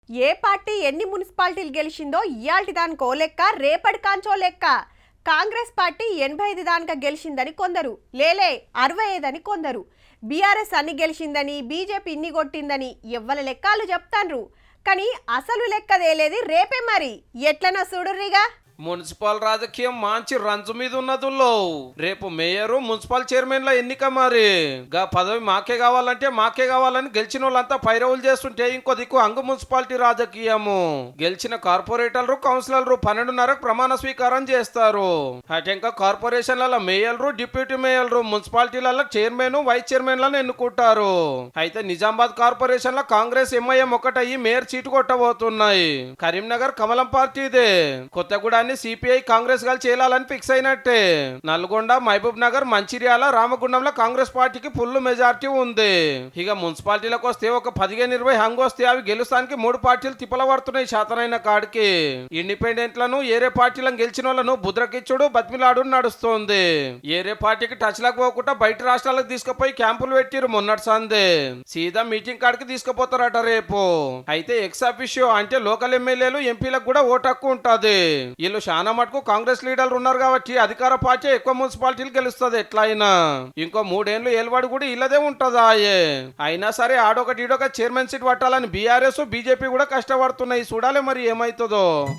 ఏ party ఎన్ని మున్సిపాలిటీలు గెలిచిందో ఇయాల్టి దానికో లెక్క రేపటి కాంచో లెక్క. కాంగ్రెస్ పార్టీ 85 దానిక గెలిచిందని కొందరు, లేలే 65 అని కొందరు. బీఆర్ఎస్ అన్ని గెలిచిందని, బీజేపీ ఇన్ని కొట్టిందని ఎవ్వల లెక్కలు చెప్తాన్రు. కానీ అసలు లెక్క తేలేది రేపే. మరి ఎట్లనో చూడుర్రిగా. మున్సిపల్ రాజకీయం మంచి రంజు మీద ఉన్నదుల్లో రేపు మేయరు మున్సిపల్ చైర్మన్ల ఎన్నిక. మరి గా పదవి మాకే కావాలని గెలిచిన వాళ్ళంతా పైరవులు చేస్తుంటే ఇంకో దిక్కు అంగు మున్సిపాలిటీ రాజకీయము. గెలిచిన కార్పొరేటర్లు కౌన్సిలర్లు 12:30కు ప్రమాణ స్వీకారం చేస్తారు. అటెంక కార్పొరేషన్ల మేయర్లు, డిప్యూటీ మేయర్లు, మున్సిపాలిటీల చైర్మన్, వైస్ చైర్మన్లను ఎన్నుకుంటారు. అయితే నిజామాబాద్ కార్పొరేషన్ లో కాంగ్రెస్, ఎంఐఎం ఒకటయ్యి మేయర్ సీటు కొట్టబోతున్నాయి. కరీంనగర్ కమలం పార్టీదే. కొత్తగూడ సిపిఐ కాంగ్రెస్ గా చేయాలని ఫిక్స్ అయినట్టే. నల్గొండ, మహబూబ్ నగర్, మంచిర్యాల, రామగుండంలో కాంగ్రెస్ పార్టీకి ఫుల్ మెజార్టీ ఉంది. ఇక మున్సిపాలిటీలకు వస్తే ఒక 15-20 హంగు వస్తే అవి గెలుస్తానికి 3 పార్టీలు తిప్పల పడుతున్నాయి శాతనైన కాడికి. ఇండిపెండెంట్లను, ఏరే పార్టీలను గెలిచిన వాళ్ళను బుద్రకిచ్చుడు, బతిమిలాడు నడుస్తుంది. ఏరే పార్టీకి టచ్ లకు పోకుండా బయట రాష్ట్రాలకు తీసుకుపోయి క్యాంపులు పెట్టిరు మొన్నటి సందే. సీదా మీటింగ్ కాడికి తీసుకుపోతారట రేపు. అయితే ఎక్స్ అఫిషియో అంటే లోకల్ ఎమ్మెల్యేలు, ఎంపీలకు కూడా ఓటు హక్కు ఉంటది. చాలా మటుకు కాంగ్రెస్ లీడర్లు ఉన్నారు కాబట్టి అధికార పార్టీ ఎక్కువ మున్సిపాలిటీలు గెలుస్తుంది ఎట్లయినా. ఇంకో 3 ఏళ్ళు ఏలుబడి కూడా ఇల్లదే ఉంటదా. అయినా సరే ఆడొకటి ఈడొక చైర్మన్ సీట్ పట్టాలని బీఆర్ఎస్, బీజేపీ కూడా కష్టపడుతున్నాయి. చూడాలి మరి ఏమైతుందో.